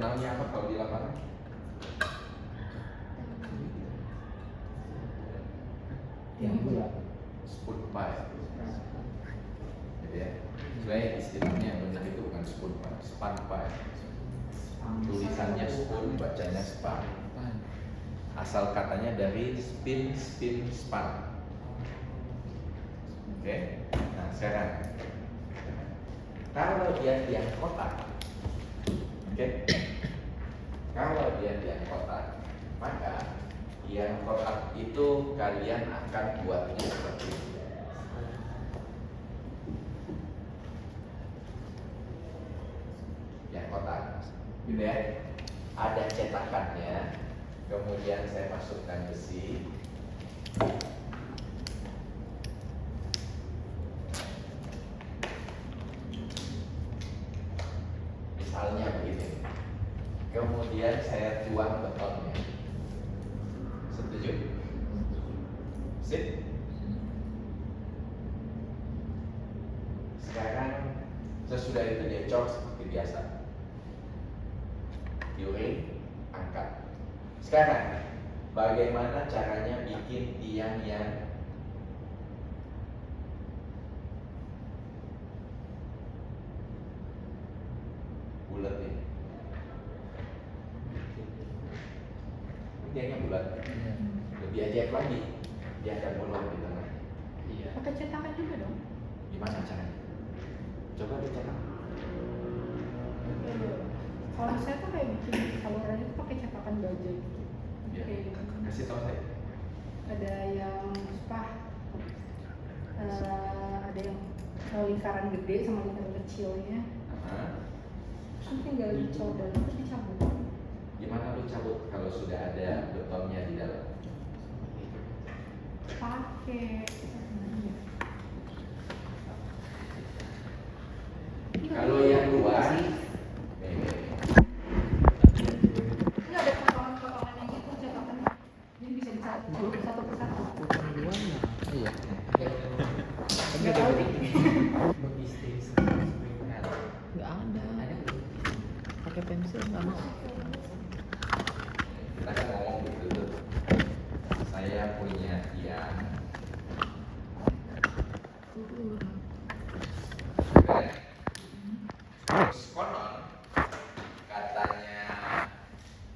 Kenalnya apa kalau di lapangan? Yang bulat. Spoon pie. Gitu ya. Sebenarnya istilahnya yang benar itu bukan spoon pie, span pie. Tulisannya spoon, bacanya span. Asal katanya dari spin, span. Oke. Nah sekarang, kalau dia tiang kotak, oke. Kalau dia tiang kotak, maka tiang kotak itu kalian akan buatnya seperti ini. Tiang kotak, gitu ya. Ada cetakannya, kemudian saya masukkan besi. Misalnya begini. Kemudian saya tuang betonnya. Setuju? Sip. Sekarang sesudah itu dia cor seperti biasa. Yuring, angkat. Sekarang bagaimana caranya bikin tiang yang bulat ini? Tiangnya bulat. Lebih ajaib lagi, dia akan bolong di tengah. Iya. Pakai cetakan juga dong. Gimana caranya? Coba dicetak. Kalau saya tuh kayak bikin saluran itu pakai cetakan baja gitu. Ya. Kayak gitu. Kasih tahu saya. Ada yang ada yang lingkaran gede sama lingkaran kecilnya. Terus tinggal dicor dan terus dicabut. Gimana lu cabut kalau sudah ada betonnya di dalam? Pakai. Kalau yang luar, Ini ada potongan-potongannya gitu cetakan. Jadi bisa dicabut satu persatu. Keduanya. Iya. Nggak tahu deh. Nggak ada. Pakai pensil nggak mau. kita kan ngomong gitu tuh. Saya punya tiang. Terus konon katanya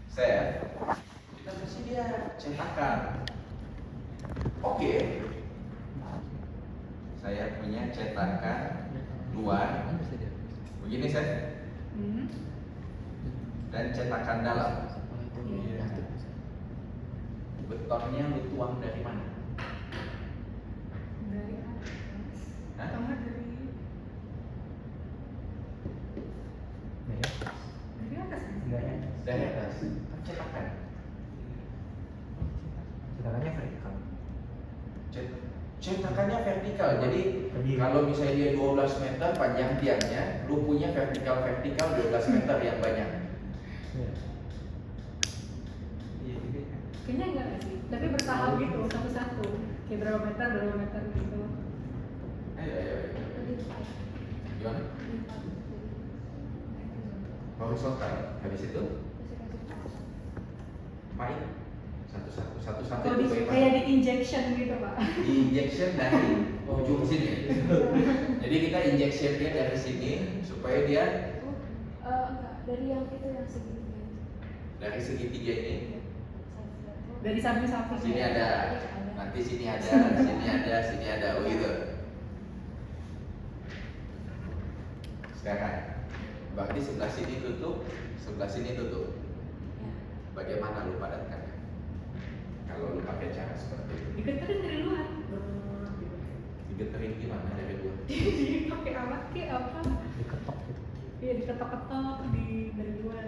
saya kita kasih dia cetakan. Oke. Saya punya cetakan 2. Begini saya. Dan cetakan dalam. Betonnya lu tuang dari mana? Dari atas. Hah? Sama dari atas. Dari atas. Kan cetakan. Cetakannya vertikal. Cetakannya vertikal. Jadi kalau misalnya dia 12 meter panjang tiangnya, lu punya vertikal 12 meter yang banyak. Kayaknya enggak sih, tapi bertahap gitu satu-satu. Kayak berapa meter gitu. Ayo. Gimana? Horizontal. Habis itu main satu-satu Kalau itu di, bagaimana? kayak di injection gitu pak. Di injection dari ujung sini. Jadi kita injection dia dari sini supaya dia Enggak, dari yang itu yang segitiga. dari segitiga ini. Dari samping-samping. Sini ada, nanti sini ada, sini ada, oh gitu. Sekarang, berarti sebelah sini tutup, sebelah sini tutup. Bagaimana lu padatkan? Kalau lu pakai cara seperti itu, Diketerin dari luar. digeterin gimana dari luar? Pakai alat kayak apa? Diketok gitu. Iya diketok-ketok dari luar.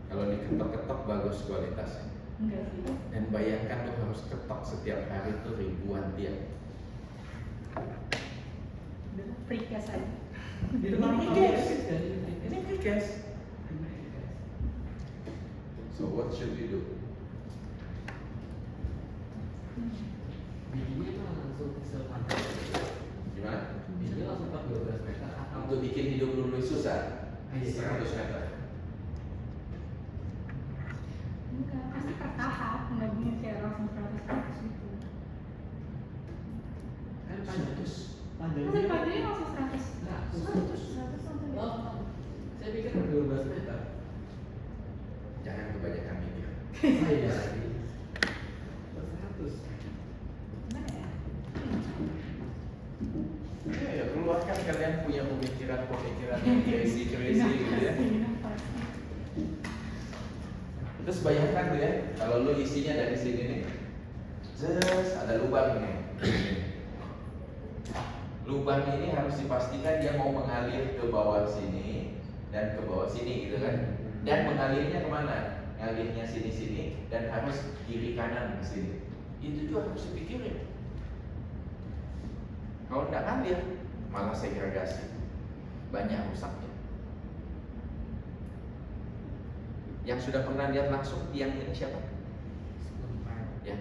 Kalau diketok-ketok bagus kualitasnya. Enggak sih. Dan bayangkan lu harus ketok setiap hari itu ribuan tiang. Udah precast aja. Ini precast. Ini precast. So what should we do? Bikinnya mah langsung sepanjang. Gimana? Bikinnya langsung 12 meter. Untuk bikin hidup lu lebih susah, 100 meter. gitu. Kan panjang. Masa panjangnya langsung 100? 100 langsung ya? Oh, saya pikir 12 meter. Jangan kebanyakan mikir. Oh iya lagi. 100. Gimana ya? Ya keluarkan kalian punya pemikiran yang crazy gitu ya. Terus bayangkan tuh ya, kalau lu isinya dari sini nih, ada lubang nih. Lubang ini harus dipastikan dia mau mengalir ke bawah sini dan ke bawah sini gitu kan. Dan mengalirnya kemana? Ngalirnya sini-sini dan harus kiri kanan ke sini. Itu juga harus dipikirin. Kalau nggak ngalir, malah segregasi, banyak rusaknya. Yang sudah pernah lihat langsung tiang ini siapa? Ya,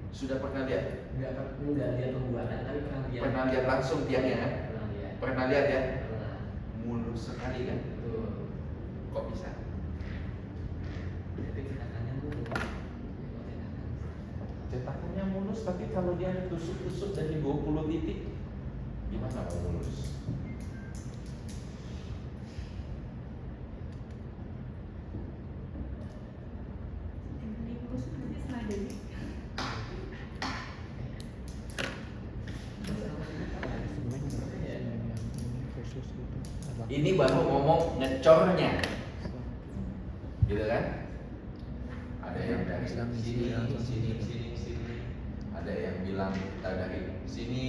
sudah pernah lihat? Enggak lihat pembuatan, tapi Pernah lihat langsung tiangnya kan? Pernah lihat. Pernah lihat ya? Pernah. Mulus sekali kan? Betul. Kok bisa? Tapi cetakannya dulu. Cetakannya mulus, tapi kalau dia tusuk-tusuk dari 20 titik, gimana mau mulus? Ini mulus nanti sengaja sih. Ini baru ngomong ngecornya, gitu kan? Ada yang dari sini, ada yang bilang kita dari sini,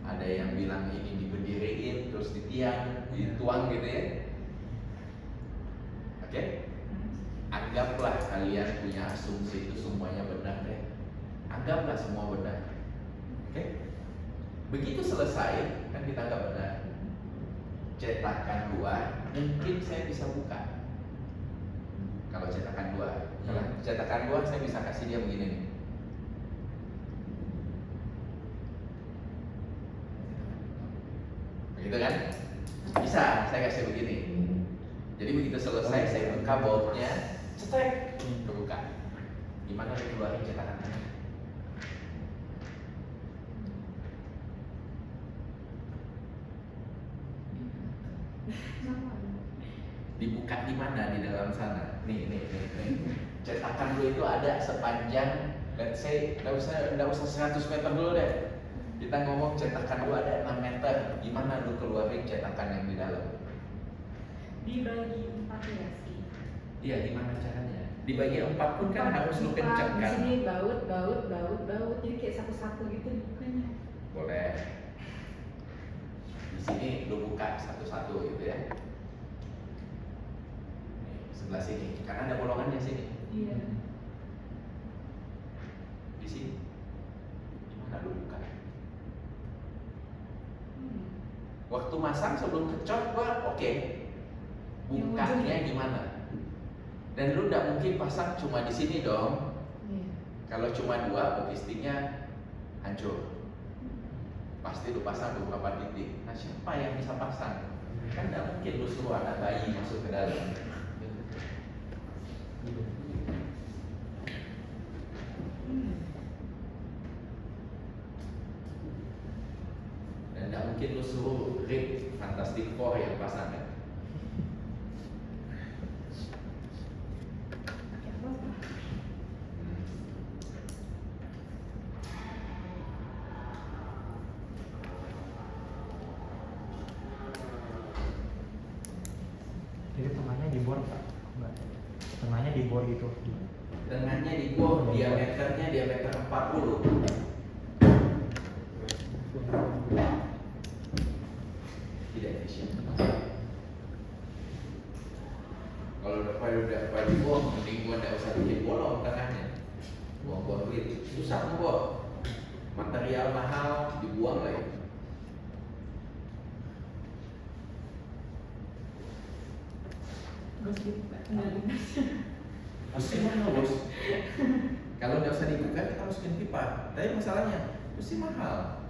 ada yang bilang ini diberdiriin terus ditiang, dituang gitu ya. Oke? Anggaplah kalian punya asumsi itu semuanya benar deh. Anggaplah semua benar. Oke? Begitu selesai, kan kita anggap benar. Cetakan 2, mungkin saya bisa buka. Kalau cetakan 2, kalau cetakan 2 saya bisa kasih dia begini nih. Begitu kan? Bisa, saya kasih begini. Jadi begitu selesai saya buka bautnya, cetek, kebuka. Gimana dikeluarin cetakannya? Dibuka di mana di dalam sana? Nih. Cetakan dulu itu ada sepanjang, let's say, nggak usah 100 meter dulu deh. Kita ngomong cetakan dulu ada 6 meter. Gimana lu keluarin cetakan yang di dalam? Dibagi 4 ya sih. Iya, gimana caranya? Dibagi 4 pun kan harus lu Di kencangkan. sini baut, jadi kayak satu-satu gitu dibukanya. Boleh. Di sini lu buka satu-satu gitu ya. Nih, sebelah sini, karena ada bolongannya sini. Iya. Di sini, gimana lu buka? Waktu masang sebelum kecot gua oke. Bukanya gimana? Dan lu nggak mungkin pasang cuma di sini dong. Iya. Kalau cuma 2, logistiknya hancur. Pasti lu pasang beberapa titik. Nah, siapa yang bisa pasang? Kan nggak mungkin lu suruh anak bayi masuk ke dalam. Dan nggak mungkin lu suruh Rip Fantastic Four yang pasang kan? Jadi tengahnya dibor Pak? Enggak. Tengahnya dibor gitu. Tengahnya dibor, diameternya diameter 40. Tidak efisien. Kalau udah dibuang, mending gua nggak usah bikin bolong tengahnya. Buang-buang duit, susah gua. Material mahal dibuang lagi. Terus dibuka, tinggal dibuka. Mesin mana bos? Kalau nggak usah dibuka kita masukin pipa. Tapi masalahnya mesin mahal.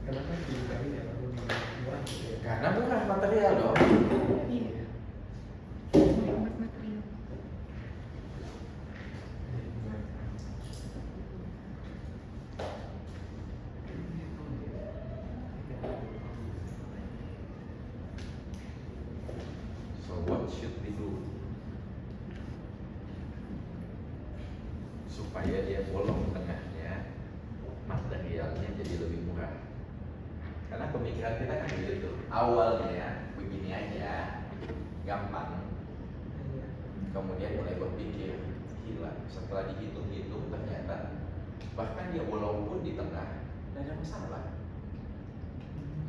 Kenapa dibuka ini ya? Murah gitu ya? Karena murah material dong. Iya. Banyak material. troubleshoot dulu supaya dia bolong tengahnya, materialnya jadi lebih murah. Karena pemikiran kita kan gitu, awalnya begini aja, gampang. Kemudian mulai berpikir, gila, setelah dihitung-hitung ternyata bahkan dia bolong pun di tengah tidak ada masalah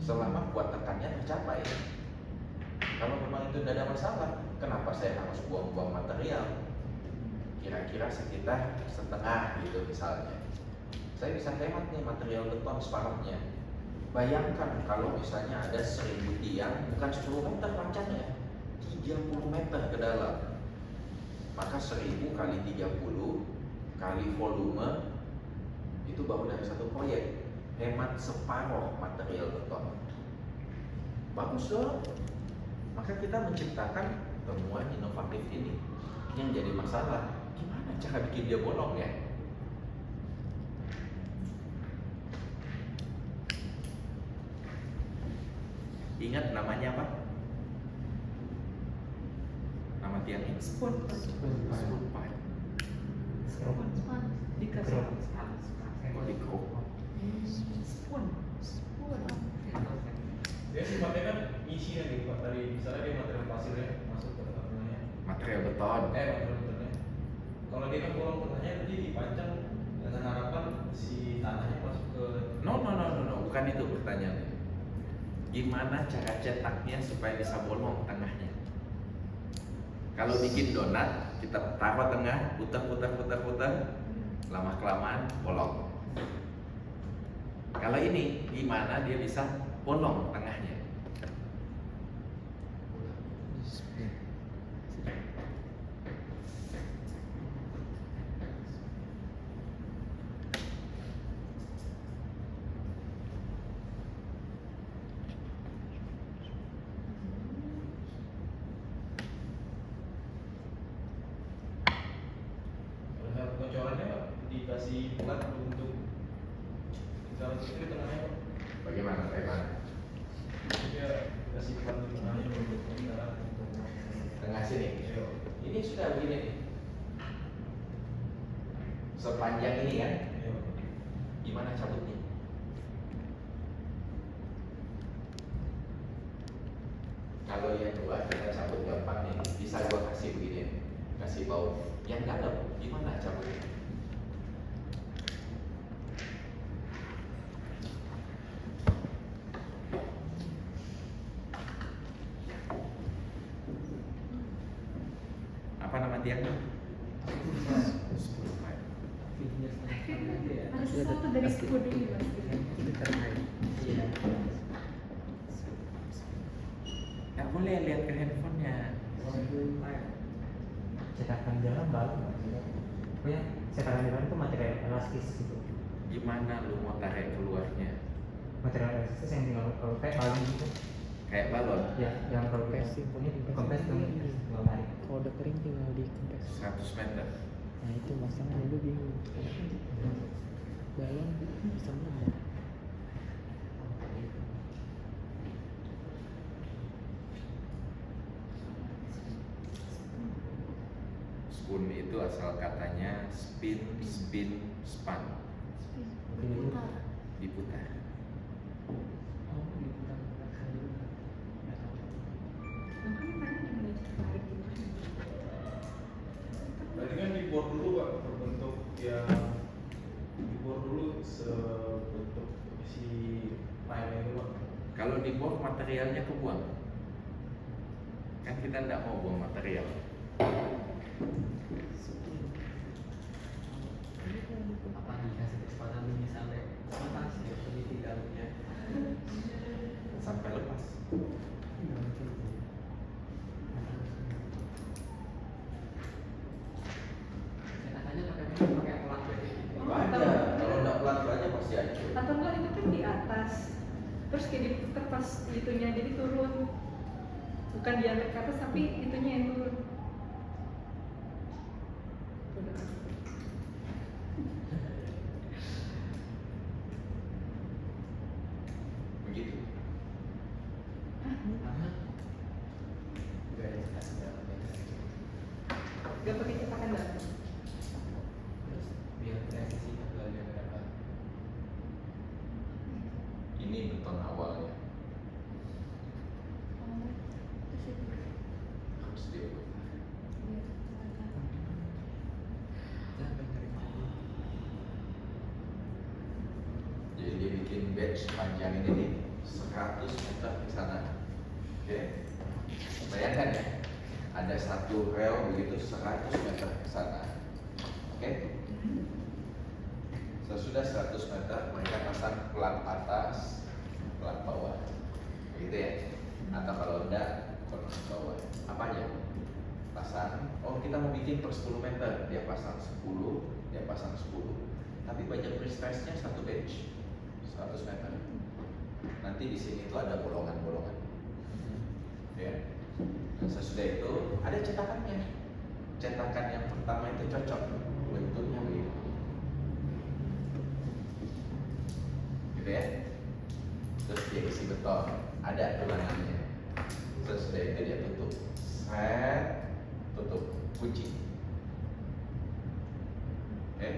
selama kuat tekannya tercapai. Kalau memang itu tidak ada masalah, kenapa saya harus buang-buang material? Kira-kira sekitar setengah gitu misalnya. Saya bisa hemat nih material beton separuhnya. Bayangkan kalau misalnya ada 1000 tiang, bukan 10 meter panjangnya, 30 meter ke dalam. Maka 1000 kali 30 kali volume itu baru dari satu proyek, hemat separuh material beton. Bagus dong. Maka kita menciptakan temuan inovatif ini. Yang jadi masalah, gimana cara bikin dia bolong ya? Ingat namanya apa? Nama tiangnya? Spoon pipe. Spoon pipe. Dikasih Di kruk. spoon. Dia sifatnya kan isinya nih Pak, tadi misalnya dia material pasirnya masuk ke tengah-tengahnya. Material beton. Material betonnya. Kalau dia kan bolong tengahnya nanti dipanjang dengan harapan si tanahnya masuk ke. No, bukan itu pertanyaannya. Gimana cara cetaknya supaya bisa bolong tengahnya? Kalau bikin donat, kita taruh tengah, putar, lama kelamaan bolong. Kalau ini, gimana dia bisa bolong tengahnya? Pada saat bocorannya Pak, dikasih plat untuk misalnya itu tengahnya Pak. Bagaimana? Dia dikasih plat di tengahnya untuk misalnya untuk Tengah sini. Iya. Ini sudah begini nih. Sepanjang ini kan? Iya. Gimana cabutnya? Kalau yang dua kita cabut gampang nih. Bisa gua kasih begini, kasih bau. Yang dalam gimana cabutnya? Apa nama tiangnya? Spoon pipe. Ada sesuatu dari spoon ini mas. Iya. Nggak boleh lihat ke handphonenya. Cetakan jalan baru pokoknya cetakan jalan itu material elastis gitu. Gimana lu mau tarik keluarnya? Material elastis yang tinggal kalau kayak balon gitu Kayak balon. ya, yang kalau Compressing. ini kompres tuh tinggal tarik. Kalau udah kering tinggal dikempes. 100 meter. Nah itu masangnya dulu bingung. Balon bisa meledak. Spoon itu asal katanya spin, span, diputar. Berarti kan dibor dulu Pak, berbentuk yang dibor dulu sebentuk si pipe itu Pak. Kalau dibor materialnya kebuang. Kan kita tidak mau buang material. Apa dikasih kecepatan tinggi sampai atas ya peneliti dalamnya. Sampai lepas. Cetakannya pakai plat berarti. Ada. Kalau tidak pelan aja pasti hancur. Atau enggak itu kan di atas. Terus kayak diputar pas itunya jadi turun. Bukan diangkat ke atas tapi itunya yang turun. Begitu. Gak ada cetakan. Gak pakai cetakan dalam. Terus biar presisinya belajar dapat. Ini beton awalnya harus diurut. Sampai cari tahu. Jadi dia bikin batch panjang ini nih 100 meter ke sana. Oke. Bayangkan ya, ada satu rel begitu 100 meter ke sana. Oke. Sesudah 100 meter mereka pasang pelat atas, pelat bawah. Gitu ya. Atau kalau enggak, pelat bawah. Apa aja? Pasang, oh kita mau bikin per 10 meter, dia pasang 10, dia pasang 10. Tapi banyak pre-stressnya satu batch 100 meter. Nanti di sini tuh ada bolongan-bolongan. Ya. Dan sesudah itu ada cetakannya. Cetakan yang pertama itu cocok bentuknya begitu. Gitu ya. Terus dia isi beton, ada tulangannya. Sesudah itu dia tutup. Tutup, kunci. Oke.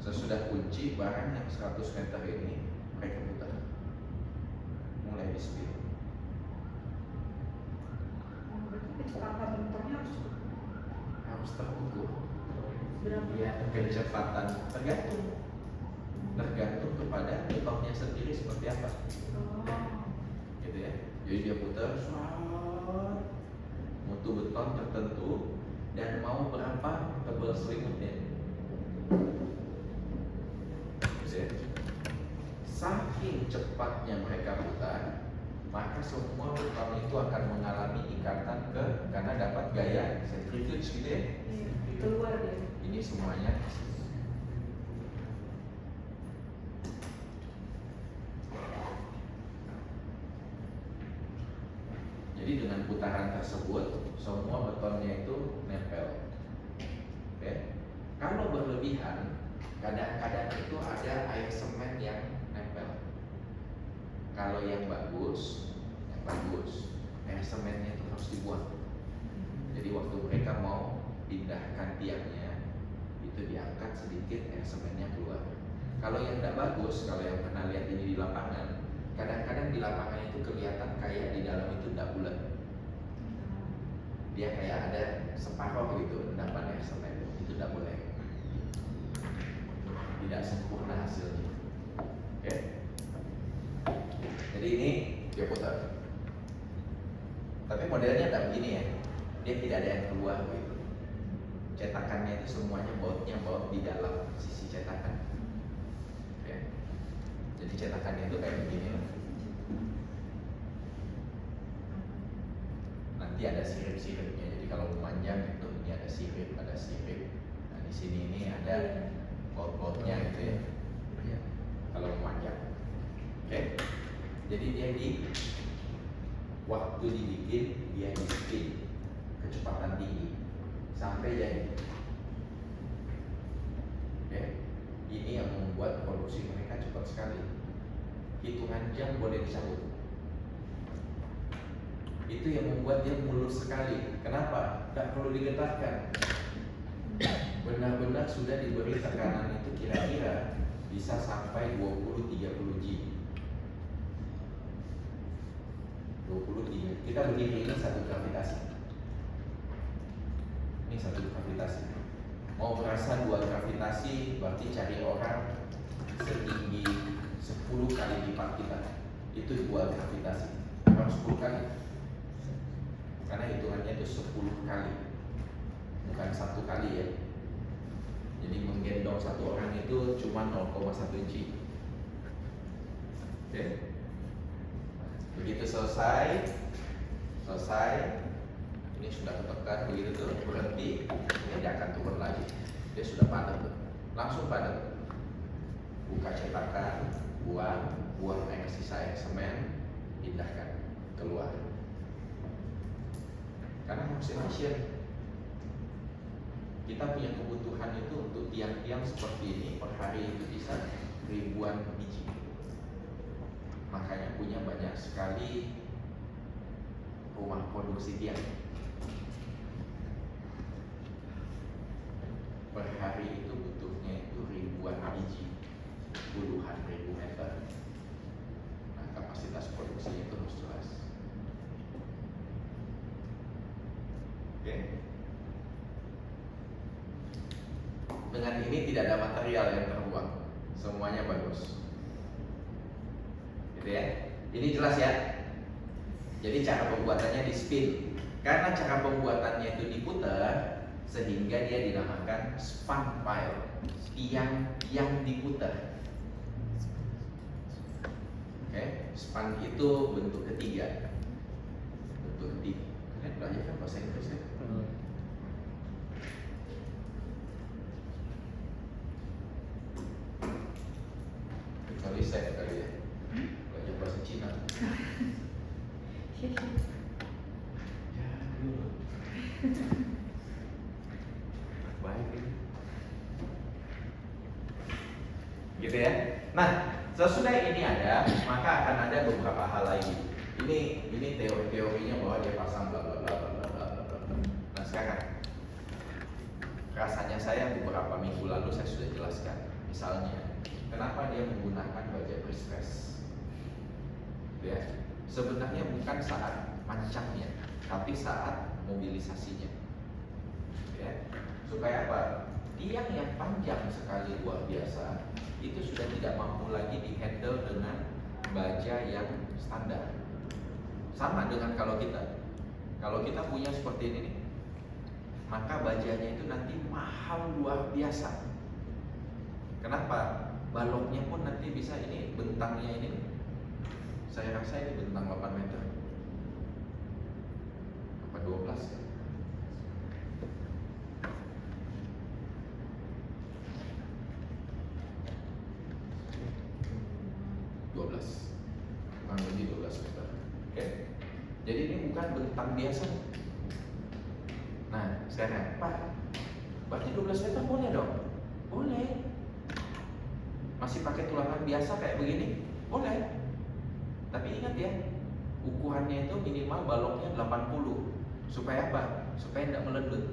Sesudah kunci, barang yang 100 meter ini mereka putar. Mulai di spin. Berarti kecepatan bentornya Harus terukur. berapa? Ya, kecepatan tergantung kepada betonnya sendiri seperti apa. Oh. Gitu ya. Jadi dia putar mutu beton tertentu dan mau berapa tebal selimutnya. Gitu ya. Saking cepatnya mereka putar, maka semua beton itu akan mengalami ikatan karena dapat gaya centrifuge gitu ya. Iya, keluar dia. Ini semuanya jadi dengan putaran tersebut semua betonnya itu nempel. Oke. Kalau berlebihan, kadang-kadang itu ada air semen yang nempel. Kalau yang bagus, air semennya itu harus dibuang. Jadi waktu mereka mau pindahkan tiangnya, itu diangkat sedikit air semennya keluar. Kalau yang tidak bagus, kalau yang pernah lihat ini di lapangan, kadang-kadang di lapangan itu kelihatan kayak di dalam itu tidak bulat. Dia kayak ada separuh gitu endapan air semen, itu tidak boleh. Tidak sempurna hasilnya. Oke. Jadi ini dia putar. Tapi modelnya tidak begini ya. Dia tidak ada yang keluar gitu. Cetakannya itu semuanya bautnya baut di dalam sisi cetakan. Oke. Jadi cetakannya itu kayak begini. Nanti ada sirip-siripnya. Jadi kalau memanjang itu ini ada sirip, ada sirip. Nah di sini ini ada baut-bautnya gitu ya. Kalau memanjang. Oke. Jadi dia waktu dibikin dia di spin kecepatan tinggi sampai jadi. Oke. Ini yang membuat produksi mereka cepat sekali. Hitungan jam boleh dicabut. Itu yang membuat dia mulus sekali. Kenapa? Tak perlu digetarkan. Benar-benar sudah diberi tekanan itu kira-kira bisa sampai 20-30 G. 23. Kita begini, ini satu gravitasi. Ini satu gravitasi. Mau berasa dua gravitasi, berarti cari orang setinggi 10 kali lipat kita. Itu dua gravitasi. Harus 10 kali. Karena hitungannya itu 10 kali, bukan satu kali ya. Jadi menggendong satu orang itu cuma 0,1 G. Oke. Begitu selesai, ini sudah ketekan begitu tuh, berhenti, ini dia akan turun lagi. Dia sudah padat tuh, langsung padat. Buka cetakan, buang air sisa air semen, pindahkan keluar. Karena harus efisien. Kita punya kebutuhan itu untuk tiang-tiang seperti ini per hari itu bisa ribuan biji. Makanya punya banyak sekali rumah produksi tiang. per hari itu butuhnya itu ribuan biji, puluhan ribu meter. Nah, kapasitas produksinya itu harus jelas. Oke. Dengan ini tidak ada material yang terbuang, semuanya bagus. Gitu ya. Ini jelas ya. Jadi cara pembuatannya di spin. Karena cara pembuatannya itu diputar, sehingga dia dinamakan span pile, tiang yang diputar. Oke, span itu bentuk ketiga. Bentuk ketiga. Kalian belajar kan bahasa Inggris ya? Kecuali saya kali ya, belajar bahasa Cina. Ya, dulu. Baik ini. Gitu ya. Nah, sesudah ini ada, maka akan ada beberapa hal lagi. Ini teori-teorinya bahwa dia pasang bla bla bla bla bla bla bla. Nah, sekarang rasanya saya beberapa minggu lalu saya sudah jelaskan. Misalnya, kenapa dia menggunakan baja pre-stress? Ya, sebenarnya bukan saat pancangnya, tapi saat mobilisasinya. Ya, supaya apa? Tiang yang panjang sekali luar biasa itu sudah tidak mampu lagi dihandle dengan baja yang standar. Sama dengan kalau kita punya seperti ini nih, maka bajanya itu nanti mahal luar biasa. Kenapa? Baloknya pun nanti bisa, ini bentangnya ini, saya rasa ini bentang 8 meter apa 12 ya. Kurang lebih 12 meter. Oke. Jadi ini bukan bentang biasa. Nah, sekarang Pak, berarti 12 meter boleh dong? Boleh. Masih pakai tulangan biasa kayak begini? Boleh. Tapi ingat ya, ukurannya itu minimal baloknya 80. Supaya apa? Supaya tidak meledet.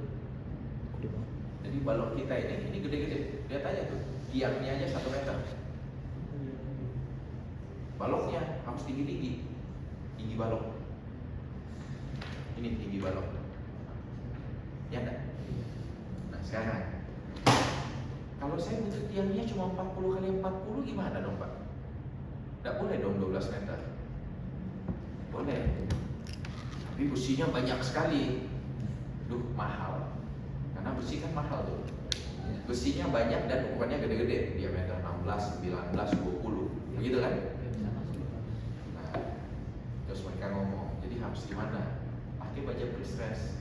Jadi balok kita ini gede-gede. Lihat aja tuh, tiangnya aja 1 meter. Baloknya harus tinggi-tinggi. Tinggi balok. Ini tinggi balok. Ya enggak? Nah, sekarang kalau saya butuh tiangnya cuma 40 kali 40 gimana dong, Pak? Tidak boleh dong 12 meter. Boleh. Tapi besinya banyak sekali. Duh, mahal. Karena besi kan mahal tuh. Besinya banyak dan ukurannya gede-gede. Diameter 16, 19, 20. Begitu kan? Nah, terus mereka ngomong, jadi harus gimana? Pakai baja pre-stress.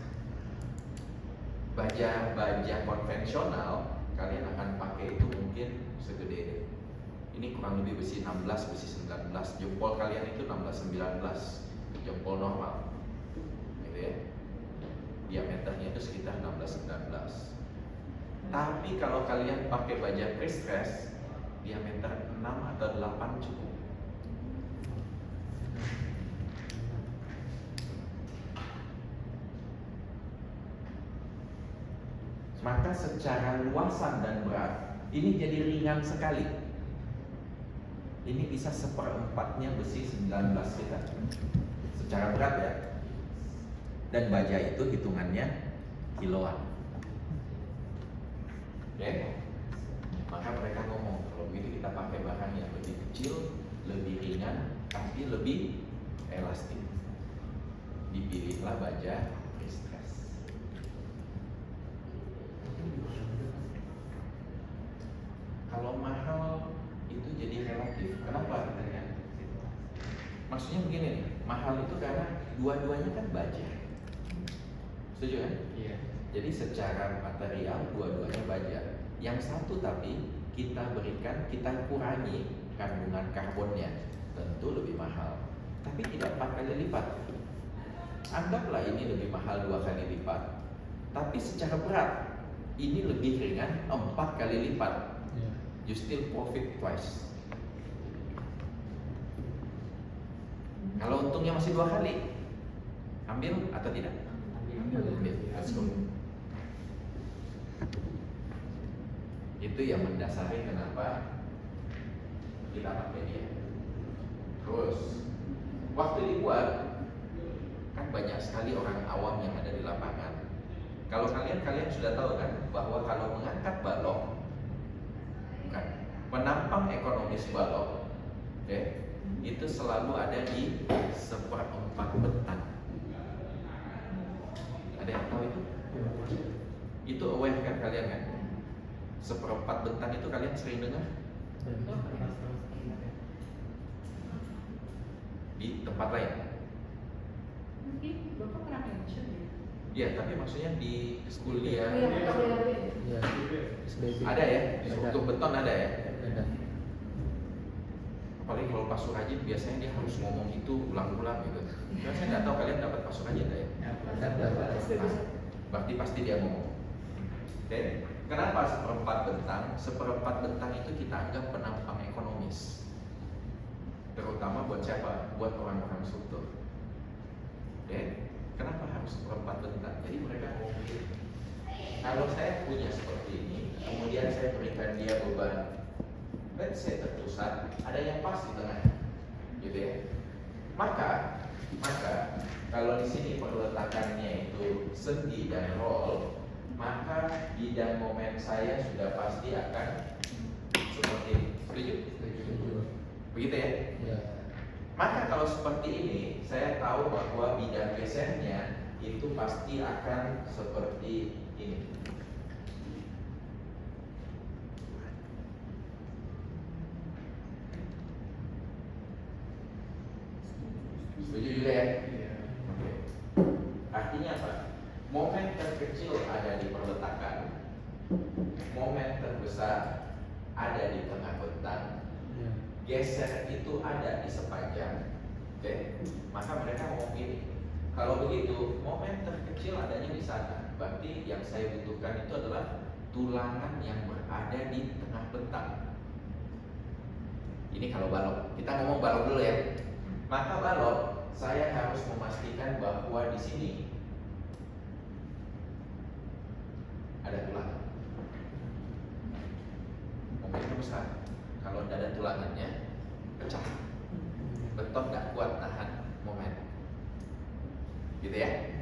Baja konvensional kalian akan pakai itu mungkin segede ini, kurang lebih besi 16, besi 19. Jempol kalian itu 16, 19. Jempol normal. Gitu ya. Diameternya itu sekitar 16, 19. Tapi kalau kalian pakai baja pre-stress, diameter 6 atau 8 cukup. Maka secara luasan dan berat ini jadi ringan sekali. Ini bisa 1/4-nya besi 19 kita. Secara berat ya. Dan baja itu hitungannya kiloan. Oke? Maka mereka ngomong, kalau begitu kita pakai bahan yang lebih kecil, lebih ringan, tapi lebih elastik. Dipilihlah baja pre-stress. Kalau mahal itu jadi relatif. Kenapa? Maksudnya begini nih, mahal itu karena dua-duanya kan baja. Setuju kan? Iya. Jadi secara material dua-duanya baja. Yang satu tapi kita kurangi kandungan karbonnya, tentu lebih mahal. Tapi tidak 4 kali lipat. Anggaplah ini lebih mahal 2 kali lipat. Tapi secara berat ini lebih ringan 4 kali lipat. You still profit twice. Kalau untungnya masih 2 kali, ambil atau tidak? Ambil. Let's go. Itu yang mendasari kenapa kita pakai dia. Terus waktu dibuat kan banyak sekali orang awam yang ada di lapangan. Kalau kalian sudah tahu kan bahwa kalau mengangkat balok, bukan penampang ekonomis balok, oke, itu selalu ada di 1/4 bentang. Ada yang tahu itu? Itu aware kan kalian kan? 1/4 bentang itu kalian sering dengar di tempat lain? Mungkin Bapak pernah mention ya? Iya, tapi maksudnya di kuliah Iya, KBRB. Iya. SBB. ada ya? Ada. Untuk beton ada ya? Ada. Apalagi kalau Pak Surajin biasanya dia harus ngomong itu ulang-ulang gitu. Cuma saya nggak tahu kalian dapat Pak Surajin nggak ya? Ada. Berarti pasti dia ngomong. Oke, kenapa 1/4 bentang? 1/4 bentang itu kita anggap penampang ekonomis. Terutama buat siapa? Buat orang-orang struktur. Oke, kenapa harus 1/4 bentang? Jadi mereka ngomong gitu. Kalau saya punya seperti ini, kemudian saya berikan dia beban, let's say terpusat, ada yang pas di tengah, gitu ya. Maka kalau di sini perletakannya itu sendi dan roll, maka bidang momen saya sudah pasti akan seperti ini. Setuju? Begitu ya? Iya. Maka kalau seperti ini, saya tahu bahwa bidang gesernya itu pasti akan seperti ini. Setuju juga ya? Oke. Artinya apa? Momen terkecil ada di perletakan, momen terbesar ada di tengah bentang, Iya. geser itu ada di sepanjang. Oke, maka mereka ngomong gini, kalau begitu momen terkecil adanya di sana, berarti yang saya butuhkan itu adalah tulangan yang berada di tengah bentang. Ini kalau balok, kita ngomong balok dulu ya. Maka balok, saya harus memastikan bahwa di sini ada tulangan. Momennya besar. Kalau tidak ada tulangannya, pecah. Beton nggak kuat tahan momen. Gitu ya.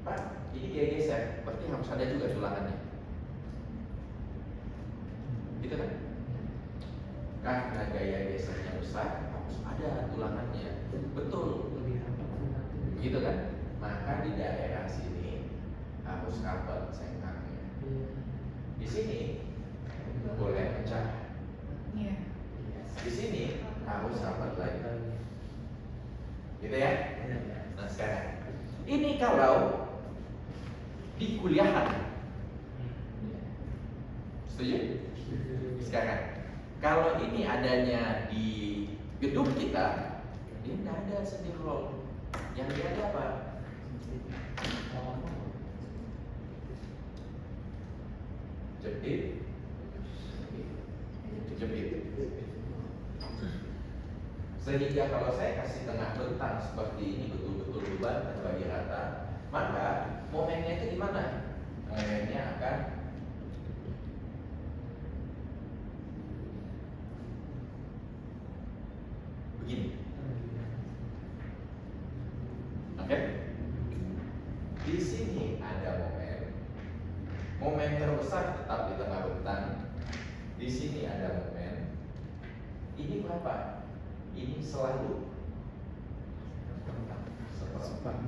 Pak, ini dia geser, berarti harus ada juga tulangannya. Gitu kan? Karena gaya gesernya besar, harus ada tulangannya. Betul. Lebih rapat. Begitu kan? Maka di daerah sini harus rapat sengkangnya. Di sini boleh pecah. Iya. Di sini harus rapat lagi. Gitu ya? Nah sekarang, ini kalau di kuliahan, setuju? Sekarang, kalau ini adanya di gedung kita, dia tidak ada sendi roll. Yang dia ada apa? Jepit, jepit. Sehingga kalau saya kasih tengah bentang seperti ini betul-betul beban terbagi rata, maka momennya itu di mana? Momennya akan begini. Oke? Di sini ada momen. Momen terbesar tetap di tengah bentang. Di sini ada momen. Ini berapa? Ini selalu seperempat.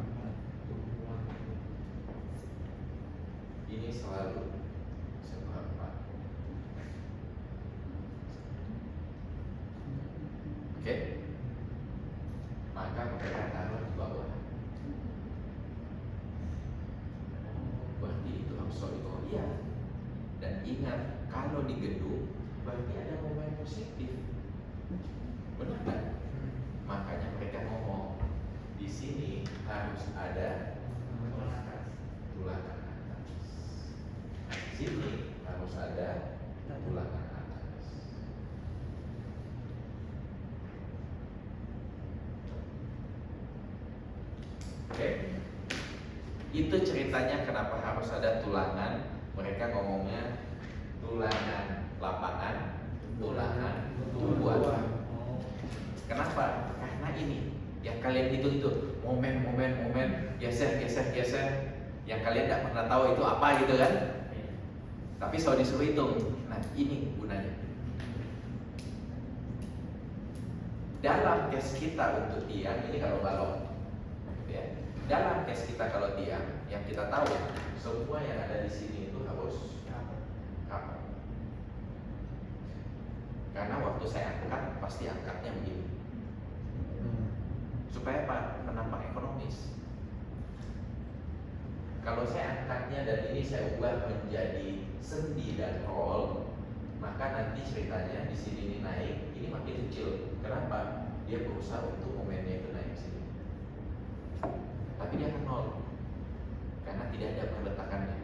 Ini selalu seperempat. Oke? Maka mereka taruh di bawah. Berarti itu harus solid. Iya. Dan ingat, kalau di gedung berarti ada momen positif. Benar kan? Makanya mereka ngomong di sini harus ada tulangan atas. Di sini harus ada tulangan atas. Oke? Itu ceritanya kenapa harus ada tulangan Mereka ngomongnya tulangan lapangan, tulangan tumbuhan. Kenapa? Karena ini yang kalian itu momen, geser. Yang kalian tidak pernah tahu itu apa gitu kan? Tapi kalau disuruh hitung, nah ini gunanya. Dalam case kita untuk tiang, ini kalau balok, ya. Dalam case kita kalau tiang, yang kita tahu semua yang ada di sini itu harus cover. Karena waktu saya angkat, pasti angkatnya begini. Supaya apa? Menambah ekonomis. Kalau saya angkatnya dan ini saya ubah menjadi sendi dan roll, maka nanti ceritanya di sini ini naik, ini makin kecil. Kenapa? Dia berusaha untuk momennya itu naik sini. Tapi dia akan nol karena tidak ada perletakannya.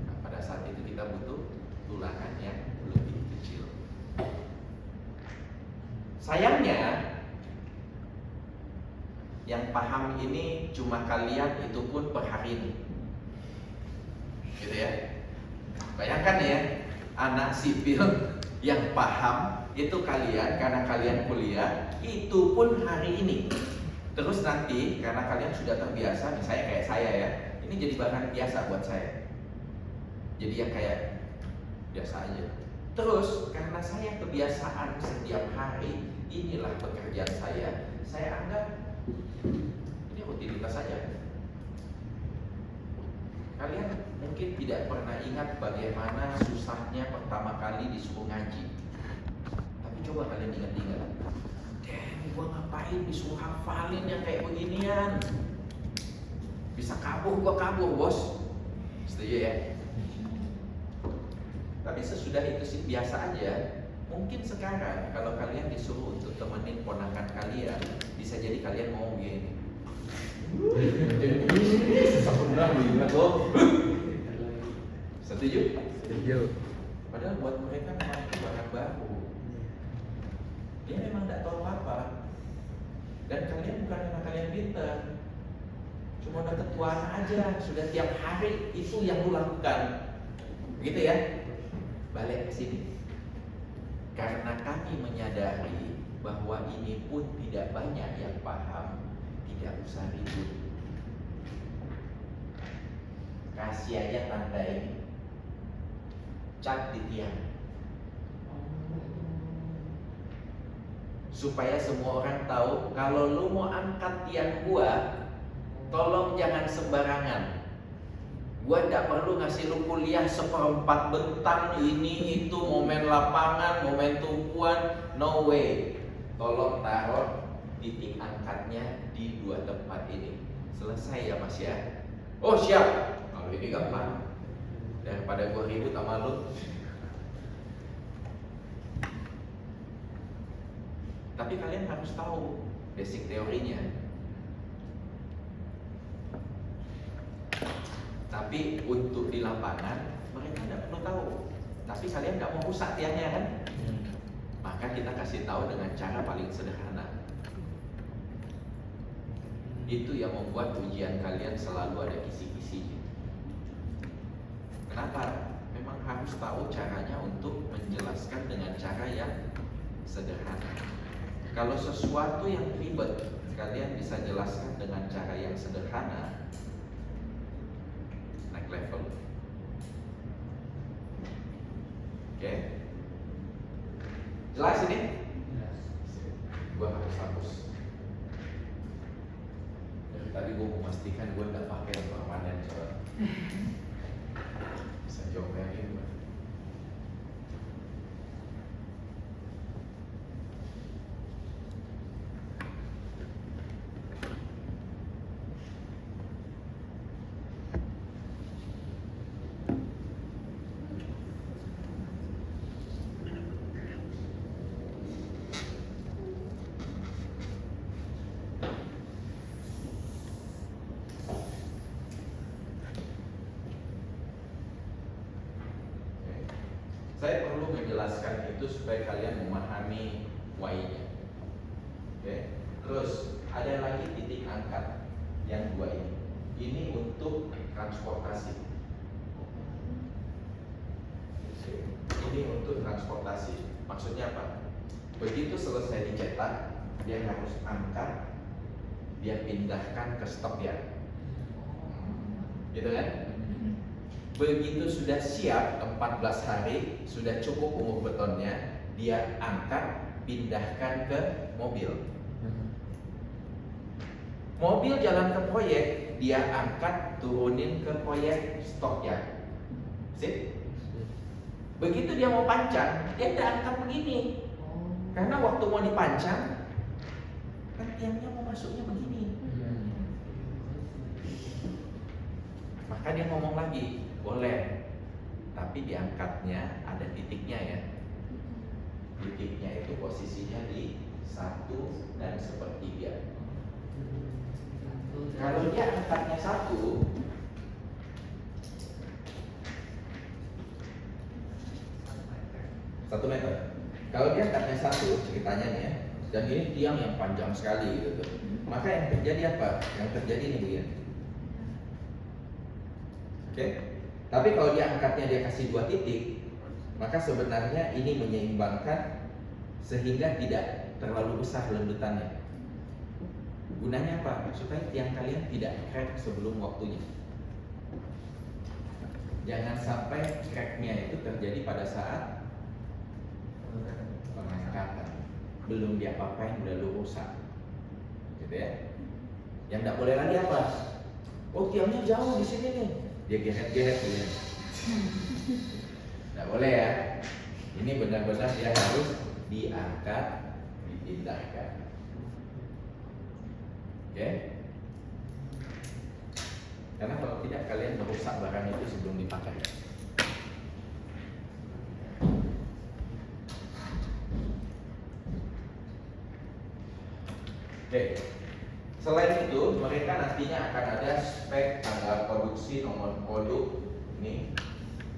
Nah, pada saat itu kita butuh tulangan yang lebih kecil. Sayangnya yang paham ini cuma kalian, itu pun per hari ini, gitu ya. Bayangkan ya, anak sipil yang paham itu kalian, karena kalian kuliah, itu pun hari ini. Terus nanti karena kalian sudah terbiasa, misalnya kayak saya ya, ini jadi bahan biasa buat saya. Jadi yang kayak biasa aja. Terus karena saya kebiasaan setiap hari, inilah pekerjaan saya anggap ini rutinitas saja. Kalian mungkin tidak pernah ingat bagaimana susahnya pertama kali disuruh ngaji. Tapi coba kalian ingat-ingat, gua ngapain disuruh hafalin yang kayak beginian? Bisa kabur, gua kabur bos. Setuju ya? Tapi sesudah itu sih biasa aja. Mungkin sekarang kalau kalian disuruh untuk temenin ponakan kalian, bisa jadi kalian mau begini. Setuju? Setuju. Padahal buat mereka memang itu bahan baru. Dia memang tidak tahu apa. Dan kalian bukan karena kalian pintar, cuma udah ketuaan aja, sudah tiap hari itu yang lu lakukan. Begitu ya? Balik ke sini. Karena kami menyadari bahwa ini pun tidak banyak yang paham, tidak usah ribut. Kasih aja tanda ini, cat di tiang, supaya semua orang tahu kalau lu mau angkat tiang gua, tolong jangan sembarangan. Gua tidak perlu ngasih lu kuliah seperempat bentang ini itu, momen lapangan, momen tumpuan, no way. Tolong taruh titik angkatnya di 2 tempat ini. Selesai ya mas ya? Oh siap. Kalau ini gampang. Daripada gua ribut sama lu. Tapi kalian harus tahu basic teorinya. Tapi untuk di lapangan mereka tidak perlu tahu. Tapi kalian tidak mau rusak tiangnya kan? Maka kita kasih tahu dengan cara paling sederhana. Itu yang membuat ujian kalian selalu ada kisi-kisinya. Kenapa? Memang harus tahu caranya untuk menjelaskan dengan cara yang sederhana. Kalau sesuatu yang ribet kalian bisa jelaskan dengan cara yang sederhana, naik level. Oke? Jelas ini? Gua harus hapus. Dari tadi gua memastikan gua nggak pakai yang permanen soalnya. Bisa jomelin. Saya perlu menjelaskan itu supaya kalian memahami why-nya. Oke. Terus ada lagi titik angkat yang 2 ini. Ini untuk transportasi. Ini untuk transportasi. Maksudnya apa? Begitu selesai dicetak, dia harus angkat, dia pindahkan ke stok ya. Gitu kan? Begitu sudah siap 14 hari, sudah cukup umur betonnya, dia angkat, pindahkan ke mobil. Mobil jalan ke proyek, dia angkat, turunin ke proyek stok ya. Sip? Begitu dia mau pancang, dia tidak angkat begini. Karena waktu mau dipancang, kan tiangnya mau masuknya begini. Maka dia ngomong lagi, boleh, tapi diangkatnya ada titiknya ya. Titiknya itu posisinya di 1 dan sepertiga. Kalau dia angkatnya 1 meter. Kalau dia angkatnya 1 ceritanya nih ya, dan ini tiang yang panjang sekali gitu. Maka yang terjadi apa? Yang terjadi ini begini. Oke? Tapi kalau dia angkatnya dia kasih 2 titik, maka sebenarnya ini menyeimbangkan sehingga tidak terlalu besar lembutannya. Gunanya apa? Supaya tiang kalian tidak crack sebelum waktunya. Jangan sampai cracknya itu terjadi pada saat pengangkatan. Belum diapa-apain udah lu rusak. Gitu ya. Yang tidak boleh lagi apa? Oh, tiangnya jauh di sini nih. Dia geret-geret gitu. Tidak boleh ya. Ini benar-benar dia harus diangkat, dipindahkan. Oke? Karena kalau tidak kalian merusak barang itu sebelum dipakai. Oke. Selain itu, mereka nantinya akan ada spek tanggal produksi, nomor produk, ini,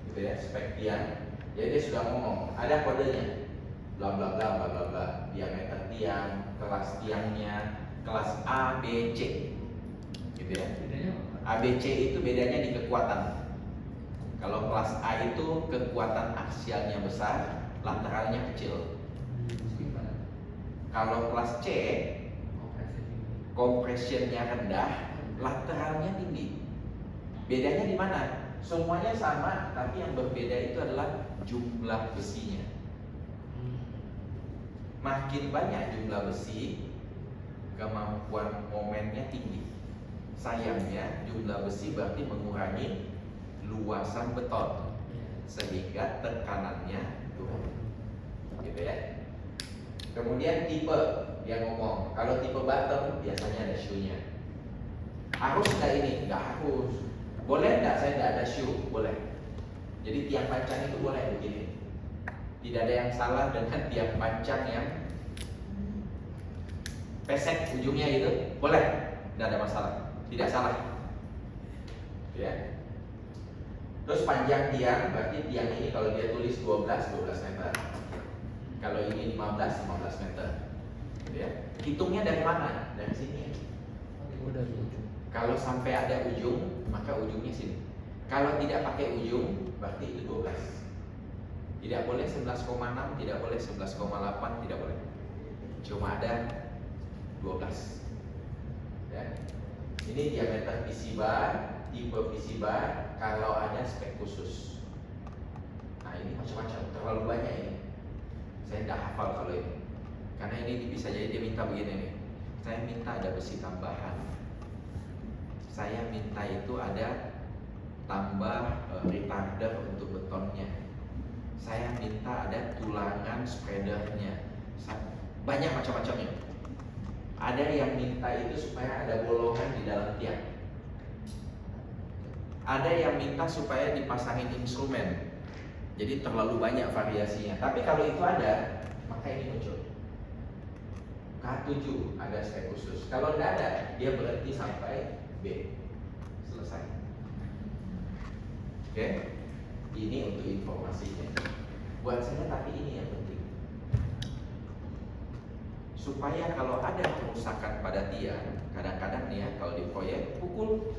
gitu ya, spek tiang. Jadi dia sudah ngomong, ada kodenya, bla bla bla bla bla bla, diameter tiang, kelas tiangnya, kelas A, B, C, gitu ya. A, B, C itu bedanya di kekuatan. Kalau kelas A itu kekuatan aksialnya besar, lateralnya kecil. Kalau kelas C compressionnya rendah, lateralnya tinggi. Bedanya di mana? Semuanya sama, tapi yang berbeda itu adalah jumlah besinya. Makin banyak jumlah besi, kemampuan momennya tinggi. Sayangnya jumlah besi berarti mengurangi luasan beton, sehingga tekanannya turun. Gitu ya. Kemudian tipe, dia ngomong, kalau tipe bottom biasanya ada shoe-nya. Harus nggak ini? Nggak harus. Boleh nggak saya nggak ada shoe? Boleh. Jadi tiang pancang itu boleh begini. Tidak ada yang salah dengan tiang pancang yang pesek ujungnya itu, boleh, nggak ada masalah, tidak salah. Ya. Terus panjang tiang, berarti tiang ini kalau dia tulis 12 meter. Kalau ini 15 meter. Ya. Hitungnya dari mana? Dari sini. Dari ujung. Kalau sampai ada ujung, maka ujungnya sini. Kalau tidak pakai ujung, berarti itu 12. Tidak boleh 11,6, tidak boleh 11,8, tidak boleh. Cuma ada 12. Ya. Ini diameter PC bar, tipe PC bar, kalau ada spek khusus. Nah ini macam-macam, terlalu banyak ini. Saya tidak hafal kalau ini. Karena ini bisa jadi dia minta begini nih. Saya minta ada besi tambahan. Saya minta itu ada tambah retarder untuk betonnya. Saya minta ada tulangan spreadernya. Banyak macam-macamnya. Ada yang minta itu supaya ada bolongan di dalam tiang. Ada yang minta supaya dipasangin instrumen. Jadi terlalu banyak variasinya. Tapi kalau itu ada, maka ini muncul. K7 ada spek khusus. Kalau tidak ada, dia berhenti sampai B. Selesai. Oke? Ini untuk informasinya. Buat saya tapi ini yang penting. Supaya kalau ada kerusakan pada tiang, kadang-kadang nih ya kalau di proyek pukul,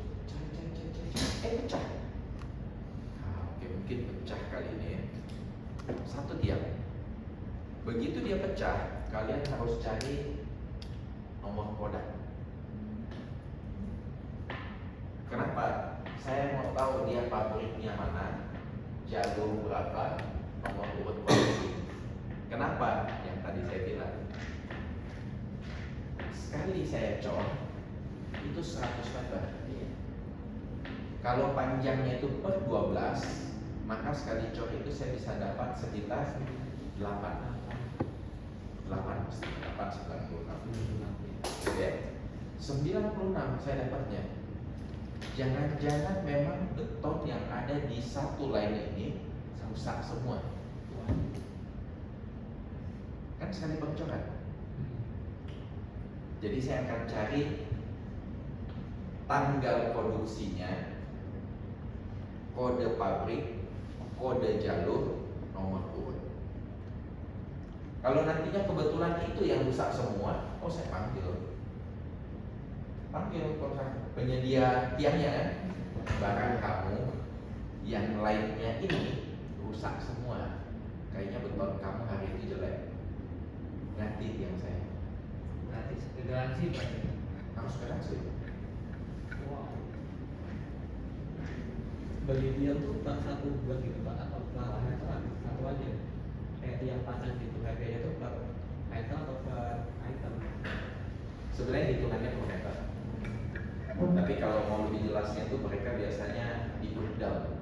pecah. Nah, oke mungkin pecah kali ini ya. Satu tiang. Begitu dia pecah, kalian harus cari nomor kodak. Kenapa? Saya mau tahu dia pabriknya mana, jalur berapa, nomor urut produksi. Kenapa? Yang tadi saya bilang, sekali saya cor itu 100 meter. Kalau panjangnya itu per 12, maka sekali cor itu saya bisa dapat sekitar 8 ya. 96 saya dapatnya. Jangan-jangan memang beton yang ada di satu line ini rusak semua. Kan sekali pencoran. Jadi saya akan cari tanggal produksinya, kode pabrik, kode jalur, nomor urut. Kalau nantinya kebetulan itu yang rusak semua, oh saya panggil penyedia tiangnya kan, barang kamu yang lainnya ini rusak semua, kayaknya beton kamu hari itu jelek, ganti tiang saya. Berarti garansi berarti. Harus garansi. Wow. Bagi dia tuh tak satu buat gitu Pak, atau per meter satu aja. Kayak tiang pasang gitu, harganya tuh per meter atau per item. Sebenarnya hitungannya per meter. Tapi kalau mau lebih jelasnya tuh mereka biasanya di breakdown.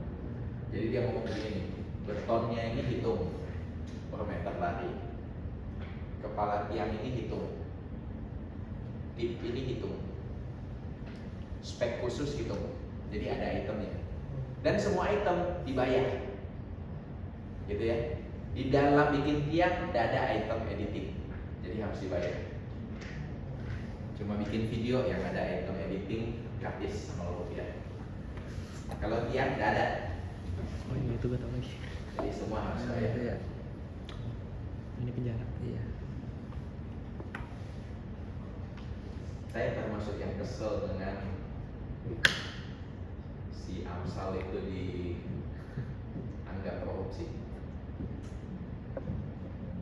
Jadi dia ngomong begini, betonnya ini hitung per meter lari, kepala tiang ini hitung, tip ini hitung, spek khusus hitung. Jadi ada itemnya. Dan semua item dibayar, gitu ya. Di dalam bikin tiang tidak ada item editing, jadi harus dibayar. Cuma bikin video yang ada item editing gratis sama rupiah. Kalau tiang tidak ada. Oh iya itu gak tau lagi. Jadi semua harus bayar. Ya. Ini penjara. Iya. Saya termasuk yang kesel dengan si Amsal itu dianggap korupsi.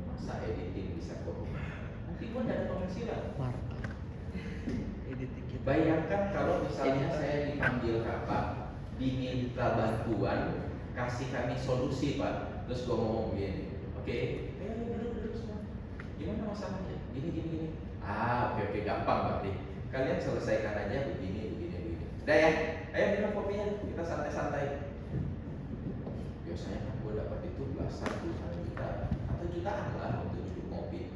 Masa editing bisa korupsi? Nanti gua tidak ada penghasilan. Mark. Editing kita. Bayangkan kalau misalnya saya dipanggil Pak, diminta bantuan, kasih kami solusi Pak, terus gua ngomong begini, oke, ayo duduk semua, gimana masalahnya? Gini. Oke, gampang berarti. Kalian selesaikan aja begini. Udah ya, ayo minum kopinya, kita santai-santai. Biasanya kan gua dapat itu belasan juta atau jutaan lah untuk duduk ngopi.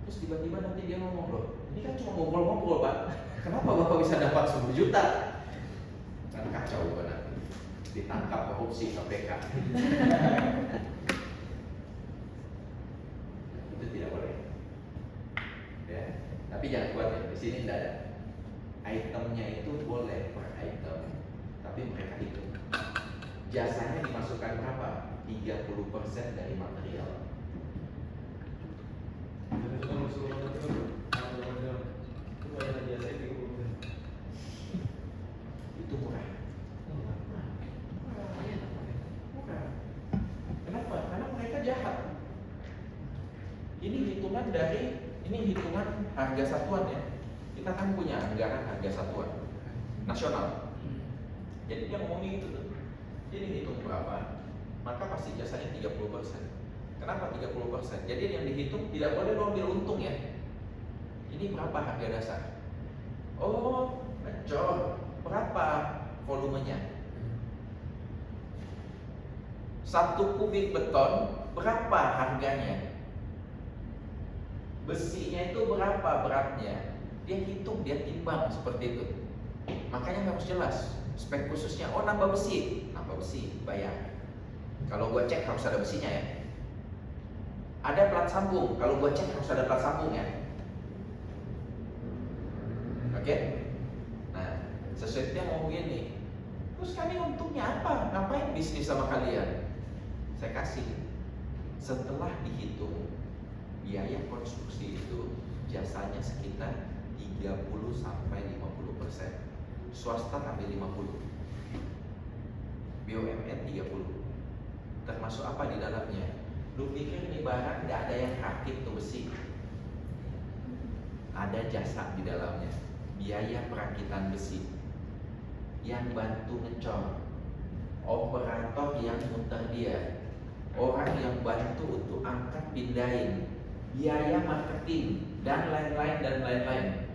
Terus tiba-tiba nanti dia ngomong, loh, ini kan cuma ngobrol-ngobrol Pak, kenapa Bapak bisa dapat 10 juta? Kan kacau gua nanti, ditangkap korupsi KPK. Itu tidak boleh. Ya, tapi jangan buat ya, di sini tidak ada. Itemnya itu boleh per item, tapi mereka hitung. Jasanya dimasukkan berapa? 30% dari material. Jadi kalau suruh itu bayar jasa 30%. Itu murah. Murah. Kenapa? Karena mereka jahat. Ini hitungan harga satuan ya. Kita kan punya anggaran harga satuan nasional. Jadi dia ngomongin gitu tuh. Jadi hitung berapa, maka pasti jasanya 30%. Kenapa 30%? Jadi yang dihitung tidak boleh lo ambil untung ya. Ini berapa harga dasar? Oh, ngecor. Berapa volumenya? 1 kubik beton berapa harganya? Besinya itu berapa beratnya? Dia hitung, dia timbang seperti itu. Makanya harus jelas spek khususnya. Oh, nambah besi, bayar. Kalau gua cek harus ada besinya ya. Ada plat sambung, kalau gua cek harus ada plat sambung ya. Oke? Nah, sesuai dia ngomong gini. Terus kami untungnya apa? Ngapain bisnis sama kalian? Saya kasih. Setelah dihitung biaya konstruksi itu jasanya sekitar 30-50%. Swasta ambil 50%. BUMN 30%. Termasuk apa di dalamnya? Lu pikir ini barang nggak ada yang rakit tuh besi? Ada jasa di dalamnya, biaya perakitan besi, yang bantu ngecor, operator yang muter dia, orang yang bantu untuk angkat pindahin, biaya marketing dan lain-lain,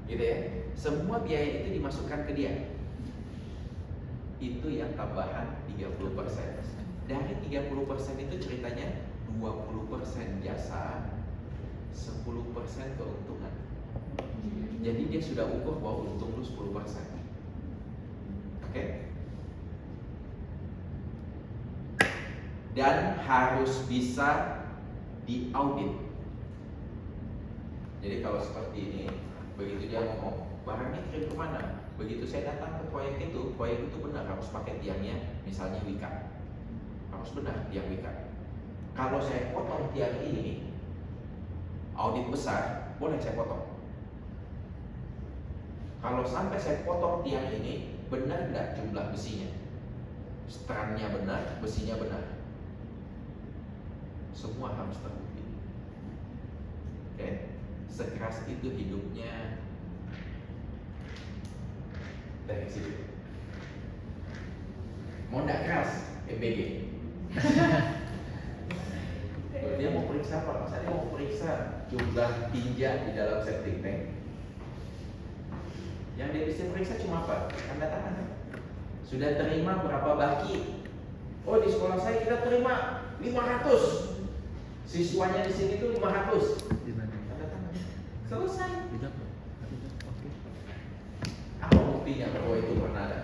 gitu ya. Semua biaya itu dimasukkan ke dia. Itu yang tambahan 30%. Dari 30% itu ceritanya 20% jasa, 10% keuntungan. Jadi dia sudah ukur bahwa untung lu 10%. Oke? Dan harus bisa diaudit. Jadi kalau seperti ini, begitu dia ngomong, barangnya kirim kemana? Begitu saya datang ke proyek itu benar harus pakai tiangnya, misalnya Wika. Harus benar tiang Wika. Kalau saya potong tiang ini, audit besar, boleh saya potong. Kalau sampai saya potong tiang ini, benar tidak jumlah besinya? Strandnya benar, besinya benar. Semua harus terbukti. Oke? Sekeras itu hidupnya teknik sipil. Mau tidak keras, MBG. Dia mau periksa apa? Masa dia mau periksa jumlah tinja di dalam septic tank? Yang dia bisa periksa cuma apa? Tanda tangan. Sudah terima berapa baki? Oh, di sekolah saya kita terima 500. Siswanya di sini tuh 500. Tanda tangan. Selesai. Oke. Apa buktinya bahwa itu pernah ada?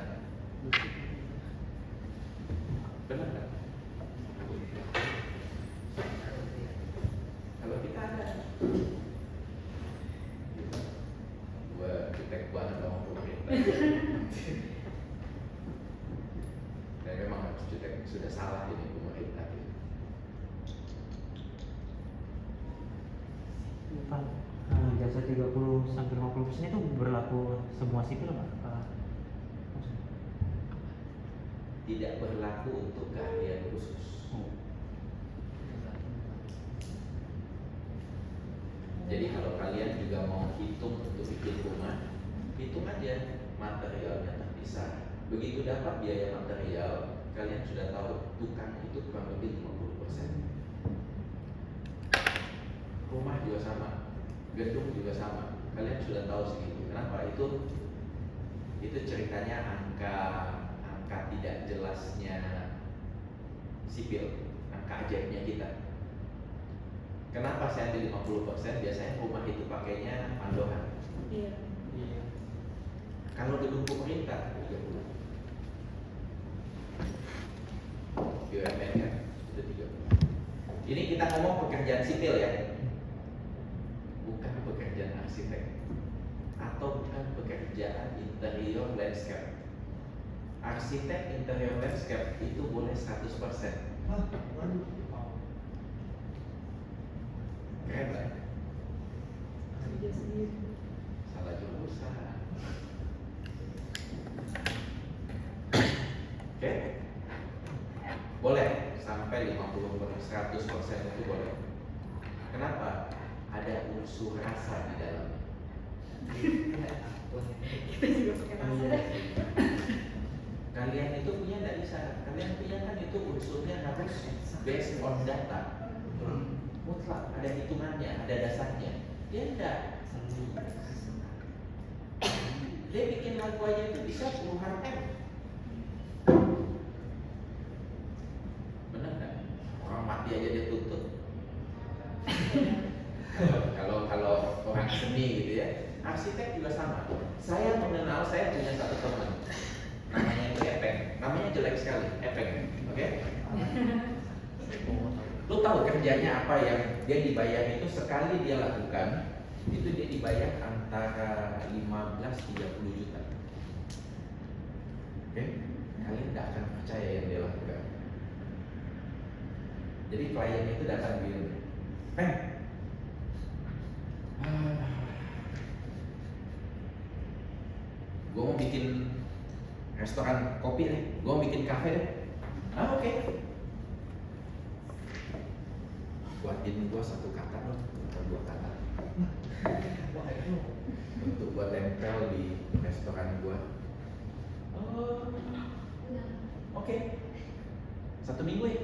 Benar kan? Kalau kita ada, gua jutek banget sama pemerintah. Dan memang harus jutek, sudah salah ini pemerintah. Pak, jasa 30 sampai 50% itu berlaku semua sipil Pak? Tidak berlaku untuk keahlian khusus. Jadi kalau kalian juga mau hitung untuk bikin rumah, hitung aja materialnya terpisah. Begitu dapat biaya material, kalian sudah tahu tukang itu kurang lebih 50%. Rumah juga sama, gedung juga sama. Kalian sudah tahu segitu. Kenapa? Itu ceritanya angka tidak jelasnya sipil, angka ajaibnya kita. Kenapa saya ambil 50%? Biasanya rumah itu pakainya pandohan. Iya. Kalau gedung pemerintah 30. BUMN kan itu 30. Ini kita ngomong pekerjaan sipil ya, bukan pekerjaan arsitek atau bukan pekerjaan interior landscape. Arsitek interior landscape itu boleh 100%. Keren kan? Kerja sendiri. Salah jurusan. Oke? Boleh sampai 50-100% itu boleh. Kenapa? Ada unsur rasa di dalamnya. Kita juga pakai rasa. Kalian itu punya tidak bisa. Kalian punya kan itu unsurnya harus based on data. Mutlak ada hitungannya, ada dasarnya. Dia enggak. Dia bikin lagu aja itu bisa puluhan M. Benar nggak? Orang mati aja dia tuntut. Kalau orang seni gitu ya, arsitek juga sama. Saya punya satu teman, namanya itu Epeng, namanya jelek sekali, Epeng, oke? Lu tahu kerjanya apa yang dia dibayar itu sekali dia lakukan, itu dia dibayar antara 15-30 juta. Oke? Kalian tidak akan percaya yang dia lakukan. Jadi klien itu datang bilang, Peng, gue mau bikin restoran kopi deh, gue mau bikin kafe deh. Oke. buatin gua 1 kata dong atau 2 kata untuk gua tempel di restoran gua. Oke. 1 minggu ya.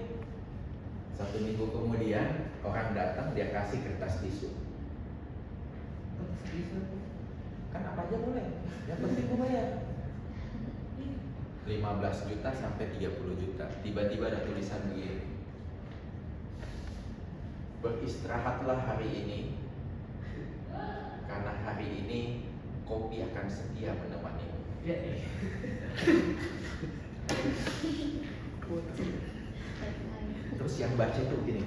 1 minggu kemudian orang datang, dia kasih kertas tisu. Kertas tisu kan apa aja boleh, yang penting gua bayar 15 juta sampai 30 juta. Tiba-tiba ada tulisan begini, beristirahatlah hari ini, karena hari ini kopi akan setia menemanimu. Terus yang baca itu gini,